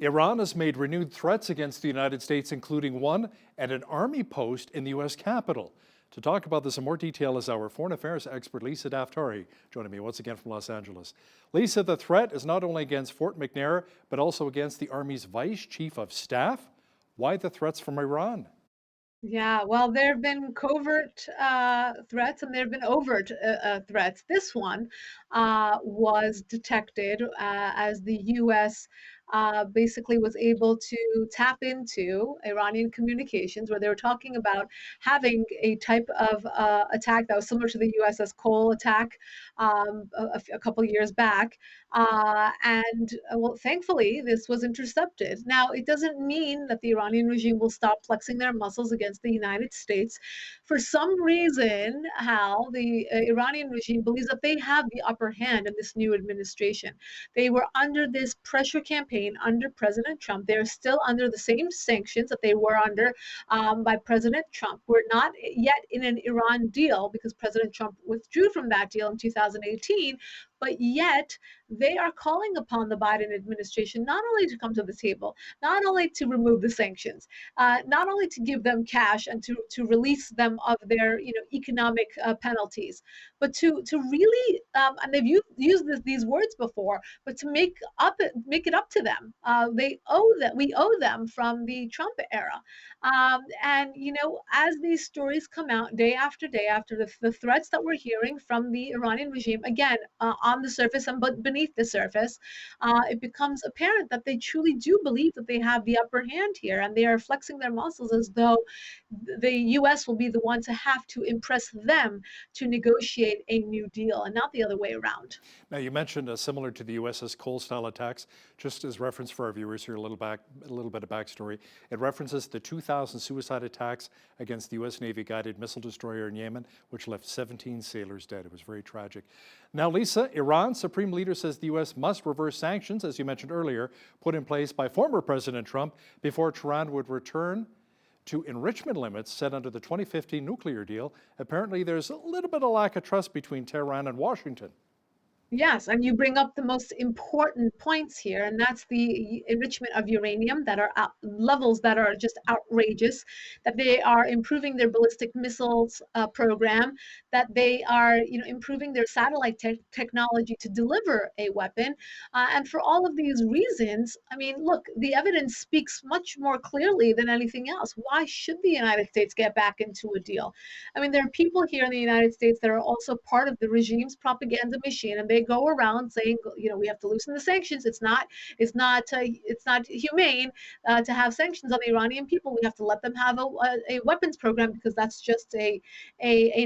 Iran has made renewed threats against the United States, including one at an army post in the U.S. Capitol. To talk about this in more detail is our foreign affairs expert, Lisa Daftari, joining me once again from Los Angeles. Lisa, the threat is not only against Fort McNair, but also against the Army's Vice Chief of Staff. Why the threats from Iran? Yeah, well, there have been covert threats and there have been overt threats. This one was detected as the U.S. Basically was able to tap into Iranian communications, where they were talking about having a type of attack that was similar to the USS Cole attack a couple years back. Well, thankfully, this was intercepted. Now, it doesn't mean that the Iranian regime will stop flexing their muscles against the United States. For some reason, Hal, the Iranian regime believes that they have the upper hand in this new administration. They were under this pressure campaign under President Trump. They're still under the same sanctions that they were under by President Trump. We're not yet in an Iran deal because President Trump withdrew from that deal in 2018. But yet, they are calling upon the Biden administration not only to come to the table, not only to remove the sanctions, not only to give them cash and to release them of their economic penalties, but to really and they've used these words before, but to make it up to them. We owe them from the Trump era, and as these stories come out day after day after the threats that we're hearing from the Iranian regime, again on the surface and but beneath the surface, it becomes apparent that they truly do believe that they have the upper hand here, and they are flexing their muscles as though the U.S. will be the one to have to impress them to negotiate a new deal, and not the other way around. Now, you mentioned similar to the USS Cole style attacks. Just as reference for our viewers here, a little bit of backstory. It references the 2000 suicide attacks against the U.S. Navy guided missile destroyer in Yemen, which left 17 sailors dead. It was very tragic. Now, Lisa, Iran's supreme leader says the U.S. must reverse sanctions, as you mentioned earlier, put in place by former President Trump before Tehran would return to enrichment limits set under the 2015 nuclear deal. Apparently, there's a little bit of lack of trust between Tehran and Washington. Yes, and you bring up the most important points here, and that's the enrichment of uranium that are at levels that are just outrageous, that they are improving their ballistic missiles program, that they are, improving their satellite technology to deliver a weapon. And for all of these reasons, I mean, look, the evidence speaks much more clearly than anything else. Why should the United States get back into a deal? I mean, there are people here in the United States that are also part of the regime's propaganda machine, and they go around saying, we have to loosen the sanctions. It's not humane to have sanctions on the Iranian people. We have to let them have a weapons program because that's just a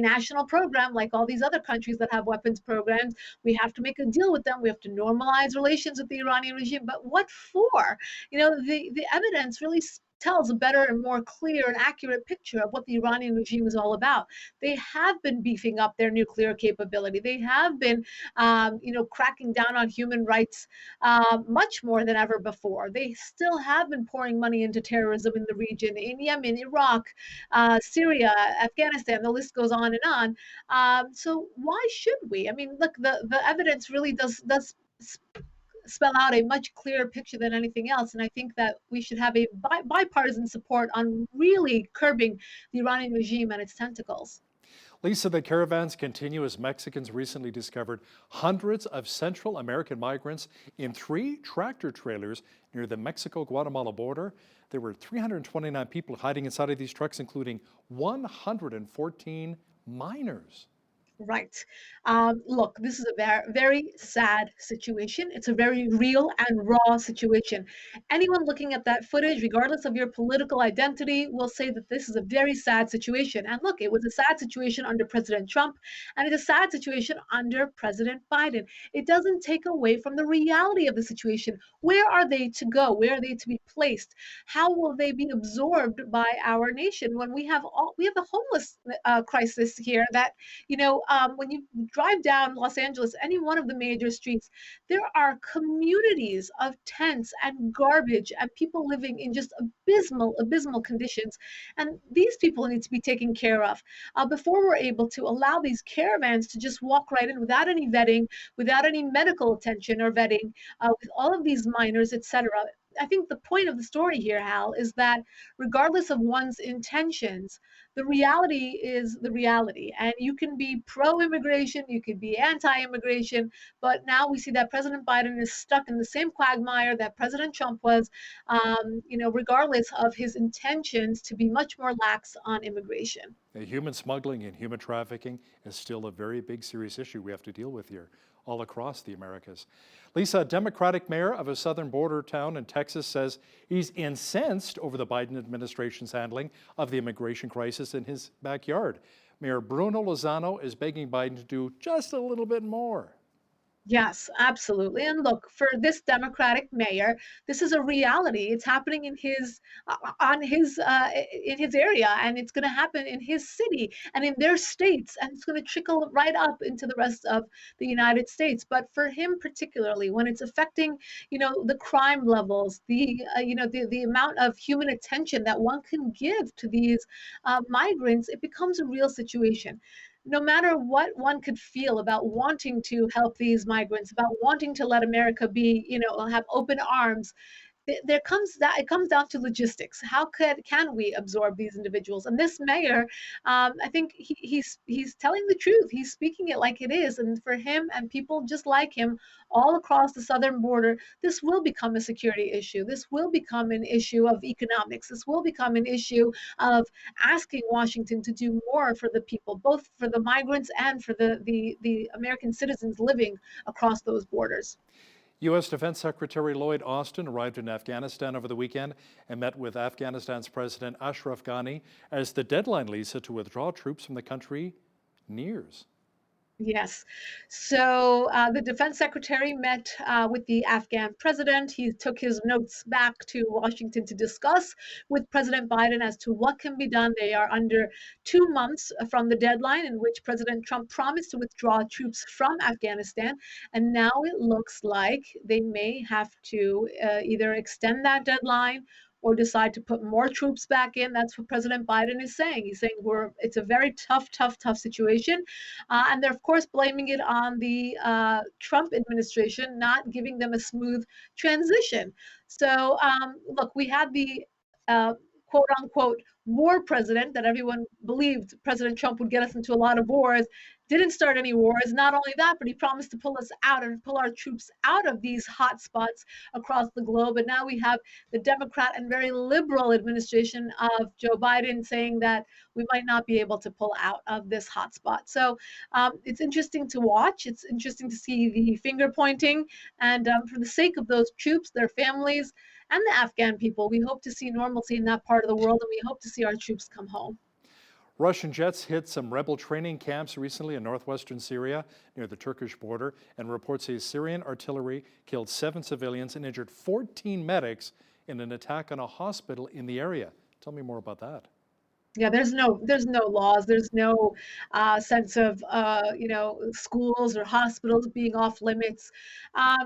national program, like all these other countries that have weapons programs. We have to make a deal with them. We have to normalize relations with the Iranian regime. But what for? The evidence really tells a better and more clear and accurate picture of what the Iranian regime is all about. They have been beefing up their nuclear capability. They have been, cracking down on human rights much more than ever before. They still have been pouring money into terrorism in the region, in Yemen, Iraq, Syria, Afghanistan. The list goes on and on. So why should we? I mean, look, the evidence really does spell out a much clearer picture than anything else. And I think that we should have a bipartisan support on really curbing the Iranian regime and its tentacles. Lisa, the caravans continue as Mexicans recently discovered hundreds of Central American migrants in 3 tractor trailers near the Mexico-Guatemala border. There were 329 people hiding inside of these trucks, including 114 minors. Right. Look, this is a very, very sad situation. It's a very real and raw situation. Anyone looking at that footage, regardless of your political identity, will say that this is a very sad situation. And look, it was a sad situation under President Trump, and it's a sad situation under President Biden. It doesn't take away from the reality of the situation. Where are they to go? Where are they to be placed? How will they be absorbed by our nation when we have the homeless crisis here that when you drive down Los Angeles, any one of the major streets, there are communities of tents and garbage and people living in just abysmal conditions. And these people need to be taken care of before we're able to allow these caravans to just walk right in without any vetting, without any medical attention or vetting, with all of these minors, etc. I think the point of the story here, Hal, is that regardless of one's intentions, the reality is the reality. And you can be pro immigration, you can be anti immigration, but now we see that President Biden is stuck in the same quagmire that President Trump was, regardless of his intentions to be much more lax on immigration. Human smuggling and human trafficking is still a very big, serious issue we have to deal with here all across the Americas. Lisa, a Democratic mayor of a southern border town in Texas says he's incensed over the Biden administration's handling of the immigration crisis in his backyard. Mayor Bruno Lozano is begging Biden to do just a little bit more. Yes, absolutely. And look, for this Democratic mayor, this is a reality. It's happening in his on his in his area, and it's going to happen in his city and in their states, and it's going to trickle right up into the rest of the United States. But for him particularly, when it's affecting, the crime levels, the amount of human attention that one can give to these migrants, it becomes a real situation. No matter what one could feel about wanting to help these migrants, about wanting to let America be, have open arms, there comes that it comes down to logistics. How can we absorb these individuals? And this mayor, I think he's telling the truth. He's speaking it like it is. And for him and people just like him all across the southern border, this will become a security issue. This will become an issue of economics. This will become an issue of asking Washington to do more for the people, both for the migrants and for the American citizens living across those borders. U.S. Defense Secretary Lloyd Austin arrived in Afghanistan over the weekend and met with Afghanistan's President Ashraf Ghani as the deadline, Lisa, to withdraw troops from the country nears. Yes. So the defense secretary met with the Afghan president. He took his notes back to Washington to discuss with President Biden as to what can be done. They are under 2 months from the deadline in which President Trump promised to withdraw troops from Afghanistan. And now it looks like they may have to either extend that deadline or decide to put more troops back in. That's what President Biden is saying. He's saying it's a very tough situation. And they're, of course, blaming it on the Trump administration not giving them a smooth transition. So, look, we had the quote unquote war president that everyone believed President Trump would get us into a lot of wars. Didn't start any wars. Not only that, but he promised to pull us out and pull our troops out of these hot spots across the globe. And now we have the Democrat and very liberal administration of Joe Biden saying that we might not be able to pull out of this hot spot. So it's interesting to watch. It's interesting to see the finger pointing. And for the sake of those troops, their families, and the Afghan people, we hope to see normalcy in that part of the world, and we hope to see our troops come home. Russian jets hit some rebel training camps recently in northwestern Syria near the Turkish border, and reports say Syrian artillery killed 7 civilians and injured 14 medics in an attack on a hospital in the area. Tell me more about that. Yeah, there's no laws, there's no sense of schools or hospitals being off limits.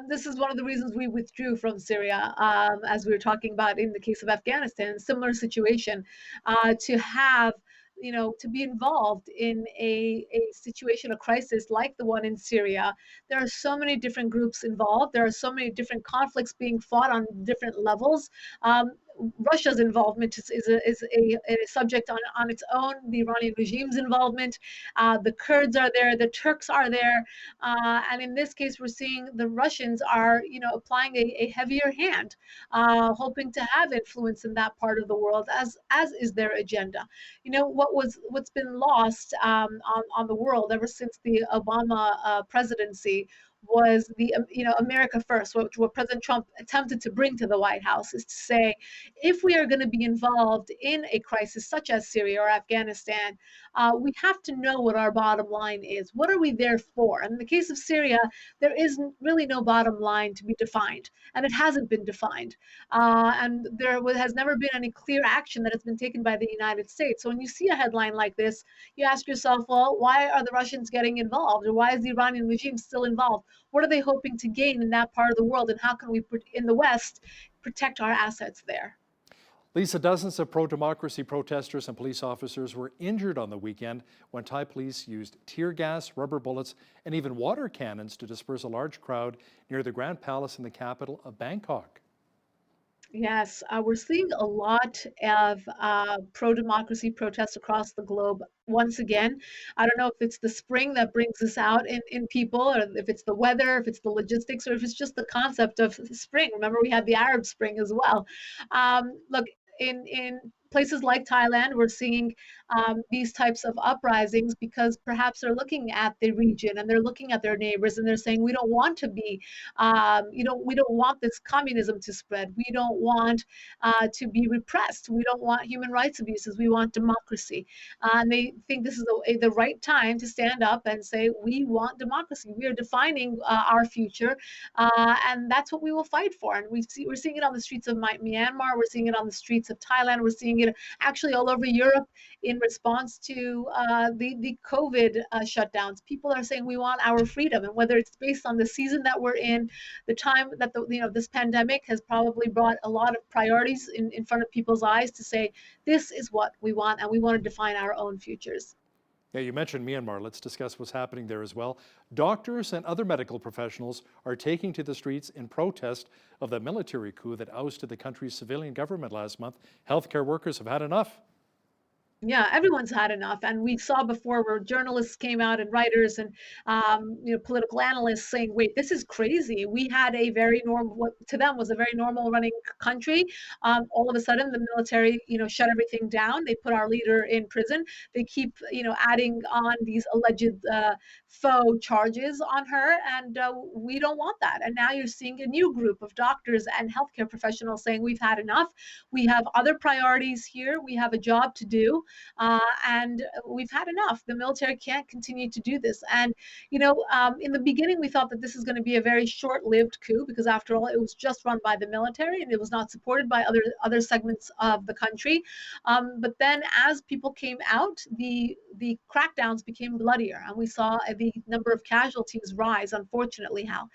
This is one of the reasons we withdrew from Syria, as we were talking about in the case of Afghanistan, similar situation, to have to be involved in a situation, a crisis like the one in Syria. There are so many different groups involved. There are so many different conflicts being fought on different levels. Russia's involvement is a subject on its own. The Iranian regime's involvement, the Kurds are there, the Turks are there, and in this case, we're seeing the Russians are, applying a heavier hand, hoping to have influence in that part of the world, as is their agenda. What's been lost on the world ever since the Obama presidency was the America First, what President Trump attempted to bring to the White House, is to say, if we are going to be involved in a crisis such as Syria or Afghanistan, we have to know what our bottom line is. What are we there for? And in the case of Syria, there is really no bottom line to be defined, and it hasn't been defined. And there has never been any clear action that has been taken by the United States. So when you see a headline like this, you ask yourself, well, why are the Russians getting involved? Or why is the Iranian regime still involved? What are they hoping to gain in that part of the world? And how can we, in the West, protect our assets there? Lisa, dozens of pro-democracy protesters and police officers were injured on the weekend when Thai police used tear gas, rubber bullets, and even water cannons to disperse a large crowd near the Grand Palace in the capital of Bangkok. Yes, we're seeing a lot of pro-democracy protests across the globe. Once again, I don't know if it's the spring that brings this out in people, or if it's the weather, if it's the logistics, or if it's just the concept of spring. Remember, we had the Arab Spring as well. Look, in places like Thailand, we're seeing these types of uprisings because perhaps they're looking at the region and they're looking at their neighbors and they're saying, we don't want to be we don't want this communism to spread. We don't want to be repressed. We don't want human rights abuses. We want democracy. And they think this is the right time to stand up and say, we want democracy. We are defining our future. And that's what we will fight for. And we're seeing it on the streets of Myanmar. We're seeing it on the streets of Thailand. We're seeing it actually all over Europe in response to the COVID shutdowns. People are saying we want our freedom, and whether it's based on the season that we're in, the time that this pandemic has probably brought a lot of priorities in front of people's eyes to say this is what we want, and we want to define our own futures. Yeah, you mentioned Myanmar. Let's discuss what's happening there as well. Doctors and other medical professionals are taking to the streets in protest of the military coup that ousted the country's civilian government last month. Healthcare workers have had enough. Yeah, everyone's had enough, and we saw before where journalists came out and writers and political analysts saying, "Wait, this is crazy." We had a very normal, what to them was a very normal running country. All of a sudden, the military, shut everything down. They put our leader in prison. They keep, adding on these alleged faux charges on her, and we don't want that. And now you're seeing a new group of doctors and healthcare professionals saying, "We've had enough. We have other priorities here. We have a job to do." And we've had enough. The military can't continue to do this. And in the beginning, we thought that this is going to be a very short-lived coup because, after all, it was just run by the military and it was not supported by other segments of the country. But then, as people came out, the crackdowns became bloodier, and we saw the number of casualties rise. Unfortunately, Hal.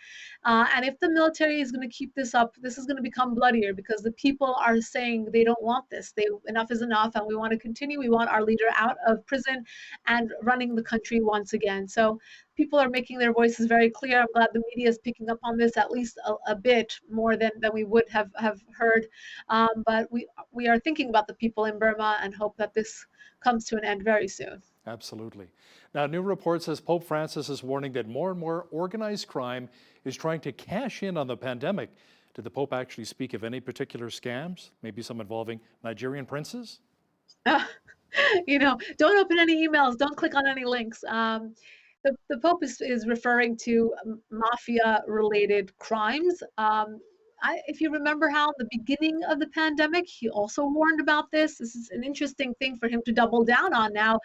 And if the military is going to keep this up, this is going to become bloodier because the people are saying they don't want this. Enough is enough, and we want to continue. We want our leader out of prison and running the country once again. So people are making their voices very clear. I'm glad the media is picking up on this at least a bit more than we would have heard. But we are thinking about the people in Burma and hope that this comes to an end very soon. Absolutely. Now, new report says Pope Francis is warning that more and more organized crime is trying to cash in on the pandemic. Did the Pope actually speak of any particular scams, maybe some involving Nigerian princes? Don't open any emails, don't click on any links. The Pope is referring to mafia related crimes. If you remember how the beginning of the pandemic, he also warned about this. This is an interesting thing for him to double down on now,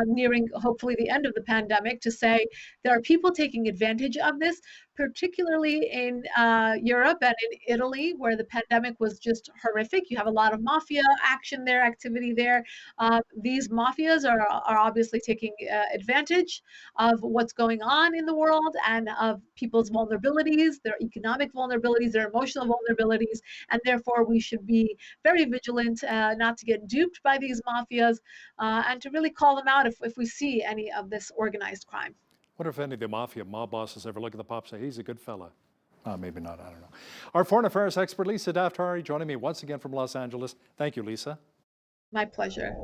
nearing hopefully the end of the pandemic, to say there are people taking advantage of this, particularly in Europe and in Italy, where the pandemic was just horrific. You have a lot of mafia action there, activity there. These mafias are obviously taking advantage of what's going on in the world and of people's vulnerabilities, their economic vulnerabilities, their emotional vulnerabilities, and therefore we should be very vigilant not to get duped by these mafias and to really call them out if we see any of this organized crime. Wonder if any of the mafia mob bosses ever look at the Pope and say, he's a good fella. Maybe not, I don't know. Our foreign affairs expert, Lisa Daftari, joining me once again from Los Angeles. Thank you, Lisa. My pleasure.